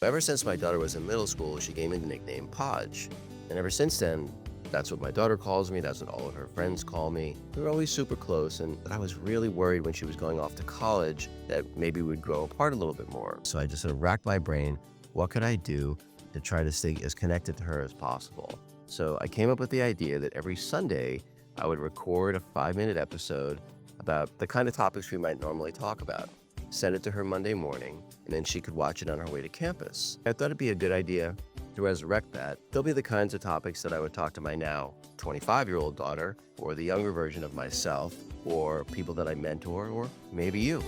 Ever since my daughter was in middle school, she gave me the nickname Podge. And ever since then, that's what my daughter calls me. That's what all of her friends call me. We were always super close, and I was really worried when she was going off to college that maybe we'd grow apart a little bit more. So I just sort of racked my brain. What could I do to try to stay as connected to her as possible? So I came up with the idea that every Sunday, I would record a 5-minute episode about the kind of topics we might normally talk about, send it to her Monday morning, and then she could watch it on her way to campus. I thought it'd be a good idea to resurrect that. They'll be the kinds of topics that I would talk to my now 25-year-old daughter, or the younger version of myself, or people that I mentor, or maybe you.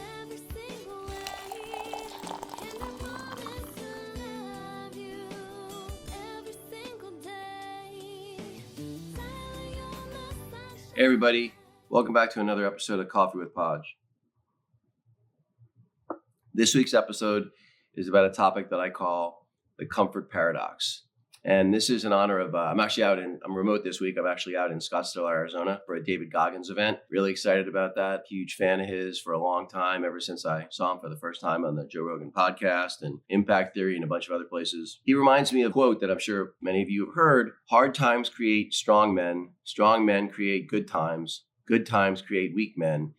Hey everybody, welcome back to another episode of Coffee with Podge. This week's episode is about a topic that I call the comfort paradox. And this is in honor of, I'm remote this week. I'm actually out in Scottsdale, Arizona for a David Goggins event. Really excited about that. Huge fan of his for a long time, ever since I saw him for the first time on the Joe Rogan podcast and Impact Theory and a bunch of other places. He reminds me of a quote that I'm sure many of you have heard. Hard times create strong men create good times create weak men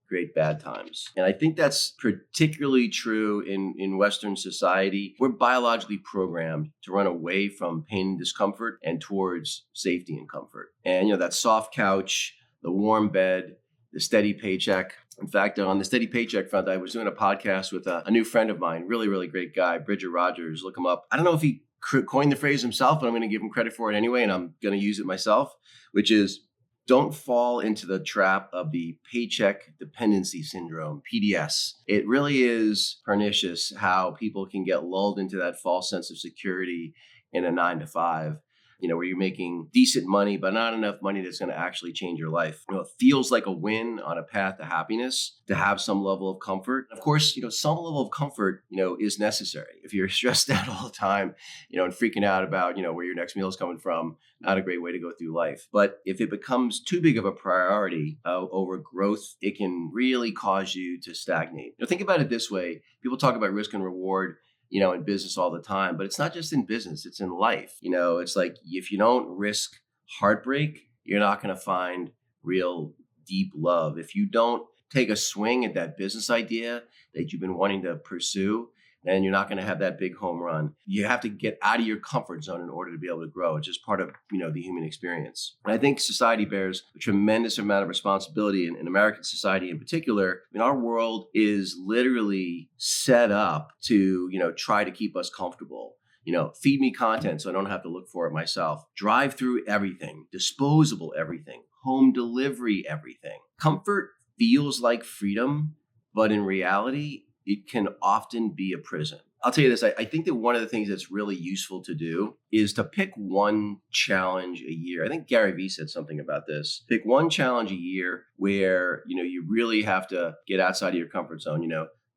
create bad times. And I think that's particularly true in Western society. We're biologically programmed to run away from pain and discomfort and towards safety and comfort. And, that soft couch, the warm bed, the steady paycheck. In fact, on the steady paycheck front, I was doing a podcast with a new friend of mine, really, really great guy, Bridger Rogers. Look him up. I don't know if he coined the phrase himself, but I'm going to give him credit for it anyway, and I'm going to use it myself, which is, don't fall into the trap of the paycheck dependency syndrome, PDS. It really is pernicious how people can get lulled into that false sense of security in a 9-to-5, where you're making decent money, but not enough money that's going to actually change your life. It feels like a win on a path to happiness to have some level of comfort. Of course, some level of comfort, is necessary. If you're stressed out all the time, and freaking out about, where your next meal is coming from, not a great way to go through life. But if it becomes too big of a priority over growth, it can really cause you to stagnate. Think about it this way. People talk about risk and reward, in business all the time, but it's not just in business, it's in life. It's like, if you don't risk heartbreak, you're not going to find real deep love. If you don't take a swing at that business idea that you've been wanting to pursue, then you're not going to have that big home run. You have to get out of your comfort zone in order to be able to grow. It's just part of, the human experience. And I think society bears a tremendous amount of responsibility in American society in particular. Our world is literally set up to, try to keep us comfortable. Feed me content so I don't have to look for it myself. Drive through everything, disposable everything, home delivery everything. Comfort feels like freedom, but in reality, it can often be a prison. I'll tell you this, I think that one of the things that's really useful to do is to pick one challenge a year. I think Gary Vee said something about this. Pick one challenge a year where, you really have to get outside of your comfort zone,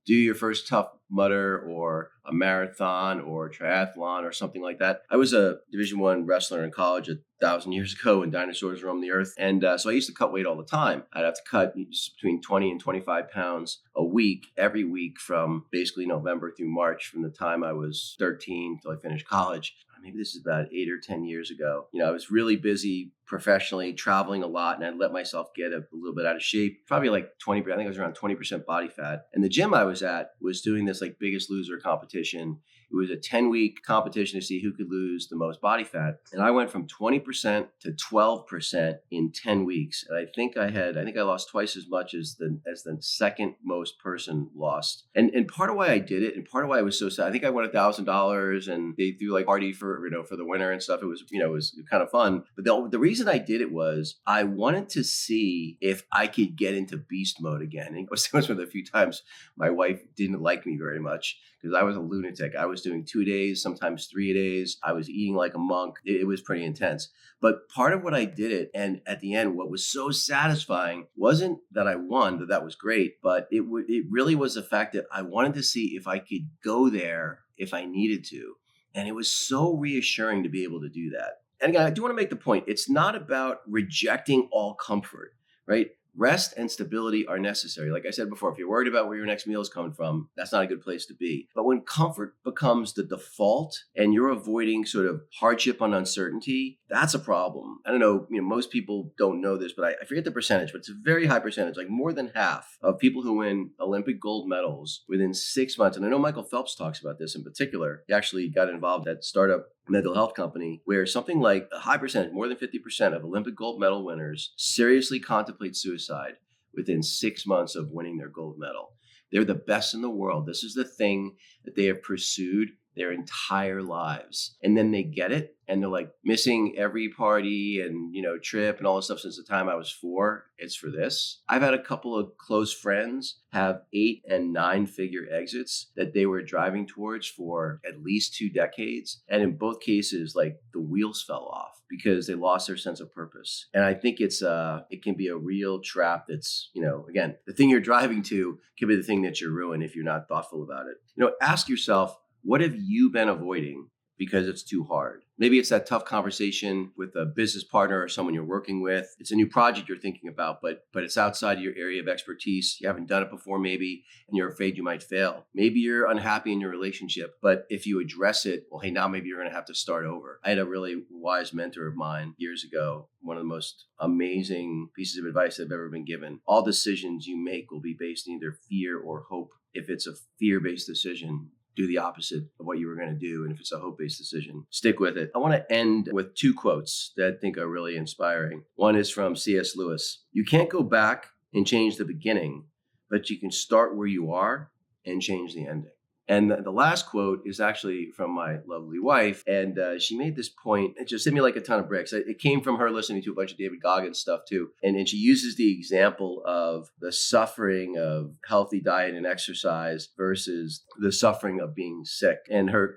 do your first Tough Mudder or a marathon or triathlon or something like that. I was a Division I wrestler in college 1,000 years ago when dinosaurs roamed the earth. And so I used to cut weight all the time. I'd have to cut between 20 and 25 pounds a week, every week from basically November through March from the time I was 13 till I finished college. Maybe this is about 8 or 10 years ago. I was really busy professionally, traveling a lot, and I'd let myself get a little bit out of shape, probably like 20, I think I was around 20% body fat. And the gym I was at was doing this like Biggest Loser competition. It was a 10-week competition to see who could lose the most body fat. And I went from 20% to 12% in 10 weeks. And I think I lost twice as much as the second most person lost. And part of why I did it, and part of why I was so sad, I think I won $1,000 and they threw like party for the winner and stuff. It was kind of fun. But the reason I did it was I wanted to see if I could get into beast mode again. And it was one of the few times my wife didn't like me very much because I was a lunatic. I was doing 2 days, sometimes 3 days. I was eating like a monk. It was pretty intense. But part of what I did it, and at the end, what was so satisfying wasn't that I won, that was great, but it really was the fact that I wanted to see if I could go there if I needed to. And it was so reassuring to be able to do that. And again, I do want to make the point, it's not about rejecting all comfort, right? Rest and stability are necessary. Like I said before, if you're worried about where your next meal is coming from, that's not a good place to be. But when comfort becomes the default and you're avoiding sort of hardship on uncertainty, that's a problem. I don't know, most people don't know this, but I forget the percentage, but it's a very high percentage, like more than half of people who win Olympic gold medals within 6 months. And I know Michael Phelps talks about this in particular. He actually got involved at startup mental health company where something like a high percentage, more than 50% of Olympic gold medal winners seriously contemplate suicide within 6 months of winning their gold medal. They're the best in the world. This is the thing that they have pursued their entire lives. And then they get it and they're like missing every party and, trip and all this stuff since the time I was 4. It's for this. I've had a couple of close friends have 8 and 9-figure exits that they were driving towards for at least 2 decades. And in both cases, like the wheels fell off because they lost their sense of purpose. And I think it can be a real trap that's, again, the thing you're driving to can be the thing that you're ruined if you're not thoughtful about it. Ask yourself, what have you been avoiding because it's too hard? Maybe it's that tough conversation with a business partner or someone you're working with. It's a new project you're thinking about, but it's outside of your area of expertise. You haven't done it before maybe, and you're afraid you might fail. Maybe you're unhappy in your relationship, but if you address it, well, hey, now maybe you're going to have to start over. I had a really wise mentor of mine years ago, one of the most amazing pieces of advice I've ever been given. All decisions you make will be based in either fear or hope. If it's a fear-based decision, do the opposite of what you were going to do. And if it's a hope-based decision, stick with it. I want to end with 2 quotes that I think are really inspiring. One is from C.S. Lewis. You can't go back and change the beginning, but you can start where you are and change the ending. And the last quote is actually from my lovely wife. And she made this point. It just hit me like a ton of bricks. It came from her listening to a bunch of David Goggins stuff too. And she uses the example of the suffering of healthy diet and exercise versus the suffering of being sick. And her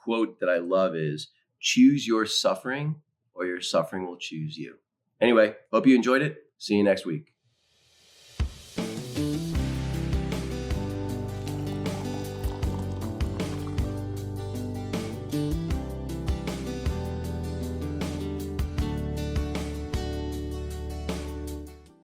quote that I love is, choose your suffering or your suffering will choose you. Anyway, hope you enjoyed it. See you next week.